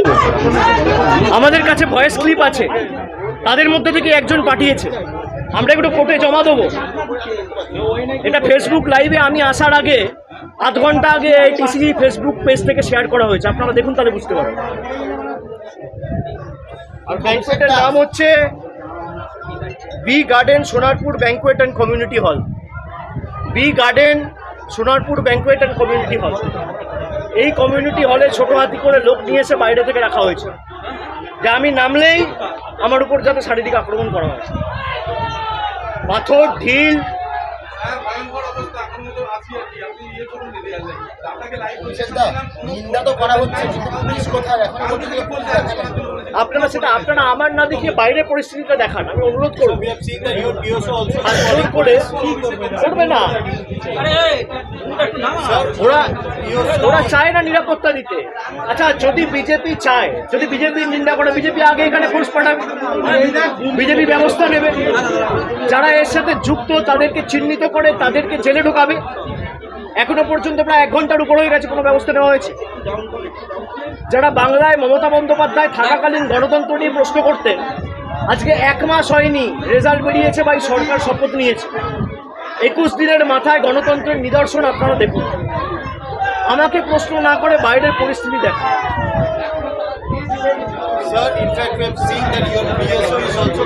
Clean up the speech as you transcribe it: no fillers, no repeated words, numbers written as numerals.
দেবো। আমাদের কাছে ভয়েস ক্লিপ আছে, তাদের মধ্যে থেকে একজন পাঠিয়েছে, আমরা একটু কোর্টে জমা দেবো। এটা ফেসবুক লাইভে আমি আসার আগে আধ ঘন্টা আগে টিসি ফেসবুক পেজ থেকে শেয়ার করা হয়েছে, আপনারা দেখুন তাহলে বুঝতে পারবেন। আর ব্যাংকোয়েটের নাম হচ্ছে B garden Sonarpur banquet and community hall. B garden Sonarpur banquet and community hall. এই কমিউনিটি হলে ছোটো হাতি করে লোক নিয়ে এসে বাইরে থেকে রাখা হয়েছে, যে আমি নামলেই আমার উপর যাতে শারীরিক আক্রমণ করা হয়। পাথর, ঢিল, আপনারা আমার না দেখিয়ে বাইরের পরিস্থিতিটা দেখান, আমি অনুরোধ করব। করবে না, ওরা চায় না নিরাপত্তা দিতে। আচ্ছা, যদি বিজেপি চায়, যদি বিজেপি নিন্দা করে, বিজেপি আগে এখানে ফোর্স পাঠাবে, বিজেপি ব্যবস্থা নেবে। যারা এর সাথে যুক্ত তাদেরকে চিহ্নিত করে তাদেরকে জেলে ঢোকাবে। এখনো পর্যন্ত প্রায় 1 ঘন্টার উপর হয়ে গেছে, কোনো ব্যবস্থা নেওয়া হয়েছে? যারা বাংলায় মমতা বন্দ্যোপাধ্যায় থাকাকালীন গণতন্ত্র নিয়ে প্রশ্ন করতেন, আজকে 1 মাস হয়নি রেজাল্ট বেরিয়েছে বা সরকার শপথ নিয়েছে, 21 দিনের মাথায় গণতন্ত্রের নিদর্শন আপনারা দেখুন। আমাকে প্রশ্ন না করে বাইরের পরিস্থিতি দেখুন। Sir, in fact, we have seen that your PSO is also